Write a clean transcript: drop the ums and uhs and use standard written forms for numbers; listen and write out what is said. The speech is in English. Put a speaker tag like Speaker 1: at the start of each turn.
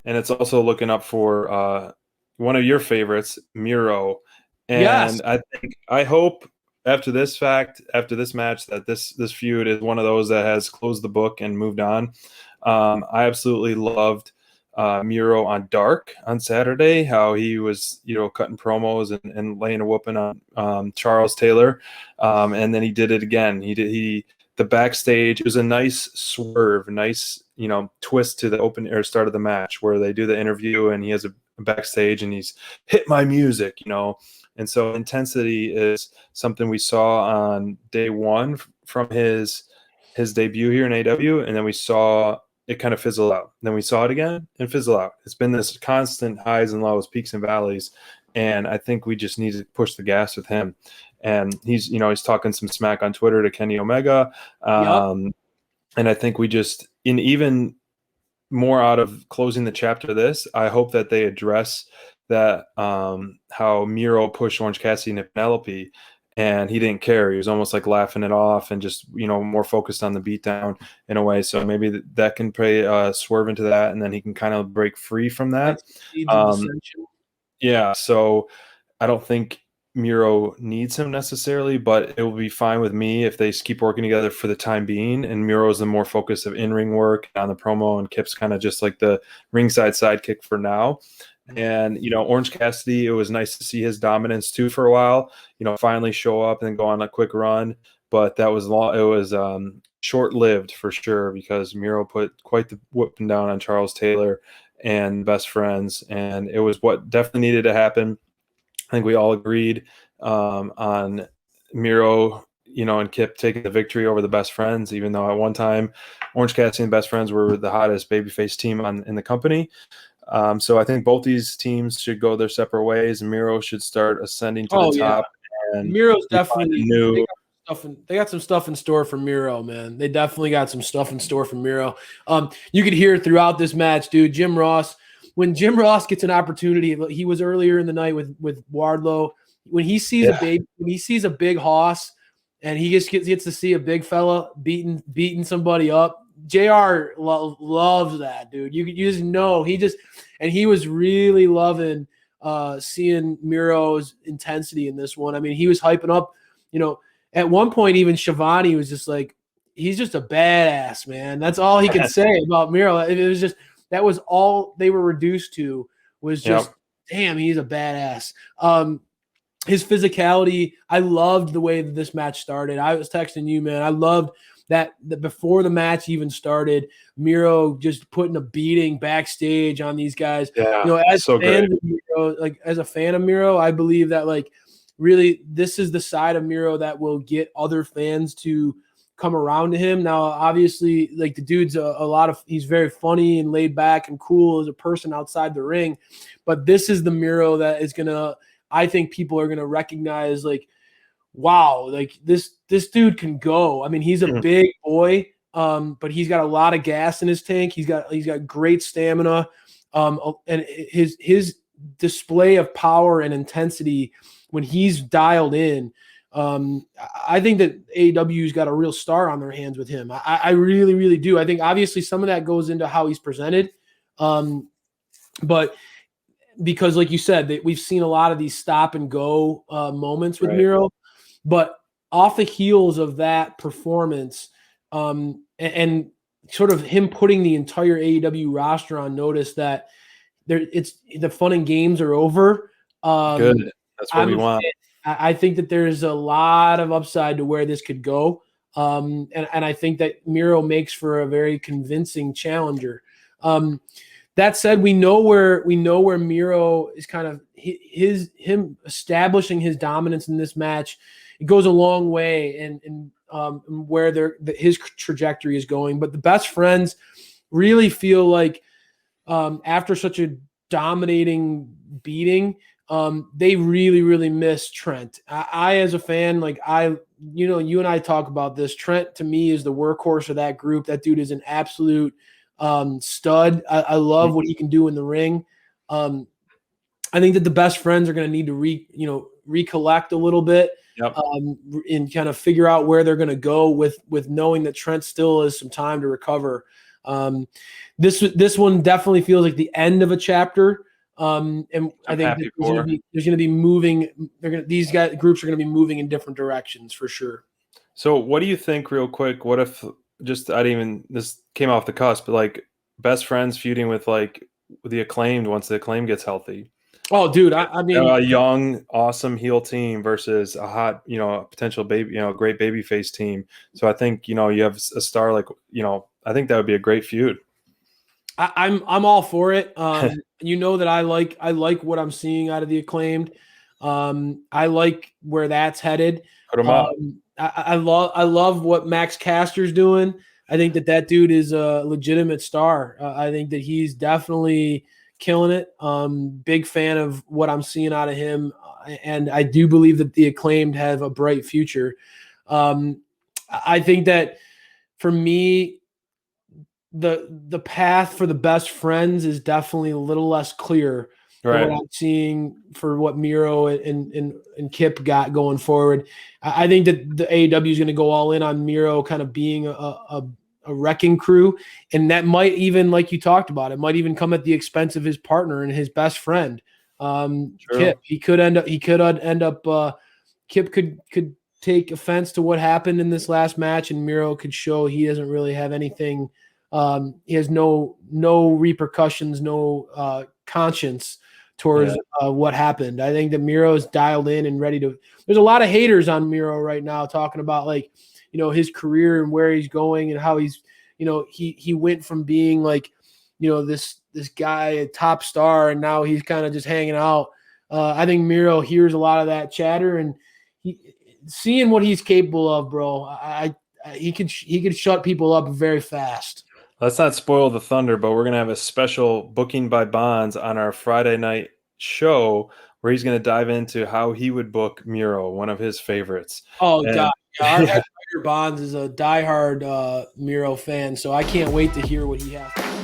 Speaker 1: and it's also looking up for one of your favorites, Miro.
Speaker 2: Yes.
Speaker 1: And I hope after this match, that this feud is one of those that has closed the book and moved on. I absolutely loved Miro on Dark on Saturday, how he was, cutting promos and laying a whooping on Charles Taylor. And then he did it again. The backstage, it was a nice swerve, nice, twist to the open or start of the match where they do the interview and he has a backstage and he's hit my music, And so intensity is something we saw on day one from his debut here in AEW, and then we saw it kind of fizzle out. Then we saw it again and fizzle out. It's been this constant highs and lows, peaks and valleys, and I think we just need to push the gas with him. And he's talking some smack on Twitter to Kenny Omega,
Speaker 2: Yep.
Speaker 1: and I think we just even more out of closing the chapter of this, I hope that they address that how Miro pushed Orange Cassidy into Penelope, and he didn't care. He was almost like laughing it off and just more focused on the beatdown in a way. So maybe that can play swerve into that, and then he can kind of break free from that. Yeah. So I don't think Miro needs him necessarily, but it will be fine with me if they keep working together for the time being. And Miro's the more focus of in-ring work on the promo, and Kip's kind of just like the ringside sidekick for now. And, Orange Cassidy, it was nice to see his dominance too for a while, finally show up and then go on a quick run. But that was long. It was short-lived for sure, because Miro put quite the whooping down on Charles Taylor and Best Friends. And it was what definitely needed to happen. I think we all agreed on Miro, and Kip taking the victory over the Best Friends, even though at one time Orange Cassidy and Best Friends were the hottest babyface team in the company. So I think both these teams should go their separate ways, and Miro should start ascending to the top. And
Speaker 2: Miro's definitely
Speaker 1: new.
Speaker 2: They got some stuff in store for Miro, man. They definitely got some stuff in store for Miro. You could hear throughout this match, dude. When Jim Ross gets an opportunity, he was earlier in the night with Wardlow. When he sees a big hoss, and he just gets to see a big fella beating somebody up. JR loves that, dude. You just know he was really loving seeing Miro's intensity in this one. I mean, he was hyping up, at one point even Shivani was just like, he's just a badass, man. That's all he could say about Miro. It was just, that was all they were reduced to, was just, damn, he's a badass. His physicality, I loved the way that this match started. I was texting you, man. I loved that before the match even started, Miro just putting a beating backstage on these guys.
Speaker 1: Yeah,
Speaker 2: as so fans of Miro, as a fan of Miro, I believe that really this is the side of Miro that will get other fans to come around to him. Now, obviously, the dude's he's very funny and laid back and cool as a person outside the ring, but this is the Miro that is I think people are gonna recognize, wow, this dude can go. I mean, he's a big boy, but he's got a lot of gas in his tank. He's got great stamina, and his display of power and intensity when he's dialed in. I think that AEW's got a real star on their hands with him. I really, really do. I think obviously some of that goes into how he's presented, but because, like you said, that we've seen a lot of these stop and go moments with Miro. But off the heels of that performance, and sort of him putting the entire AEW roster on notice that the fun and games are over.
Speaker 1: Good. That's what we want.
Speaker 2: I think that there's a lot of upside to where this could go. And I think that Miro makes for a very convincing challenger. That said, we know where Miro is kind of him establishing his dominance in this match. It goes a long way in where his trajectory is going. But the Best Friends really feel like after such a dominating beating, they really, really miss Trent. I as a fan, you and I talk about this. Trent to me is the workhorse of that group. That dude is an absolute stud. I love what he can do in the ring. I think that the Best Friends are going to need to recollect a little bit.
Speaker 1: Yep.
Speaker 2: And kind of figure out where they're going to go with knowing that Trent still has some time to recover. This one definitely feels like the end of a chapter. And I think that there's going to be moving. These groups are going to be moving in different directions for sure.
Speaker 1: So what do you think, real quick? What if this came off the cusp, but like best friends feuding with like the Acclaimed once the Acclaimed gets healthy?
Speaker 2: Oh, dude, I mean,
Speaker 1: a young, awesome heel team versus a hot, a potential baby, great baby face team. So I think, you have a star like, I think that would be a great feud.
Speaker 2: I'm all for it. That I like what I'm seeing out of the Acclaimed. I like where that's headed.
Speaker 1: Put them up.
Speaker 2: I love what Max Caster's doing. I think that dude is a legitimate star. I think that he's definitely killing it. Big fan of what I'm seeing out of him, and I do believe that the Acclaimed have a bright future. I think that for me, the path for the best friends is definitely a little less clear than what I'm seeing for what Miro and Kip got going forward. I think that the AEW is going to go all in on Miro kind of being a wrecking crew, and that might even, like you talked about, it might even come at the expense of his partner and his best friend, Kip. He could end up. Kip could take offense to what happened in this last match, and Miro could show he doesn't really have anything. He has no repercussions, no conscience towards what happened. I think that Miro is dialed in and ready to. There's a lot of haters on Miro right now talking about his career and where he's going and how he's he went from being this guy, a top star, and now he's kind of just hanging out. I think Miro hears a lot of that chatter, and seeing what he's capable of, bro. He could shut people up very fast.
Speaker 1: Let's not spoil the thunder, but we're going to have a special booking by Bonds on our Friday night show where he's going to dive into how he would book Miro, one of his favorites.
Speaker 2: Oh, God. Our head writer Bonds is a diehard Miro fan, so I can't wait to hear what he has to say.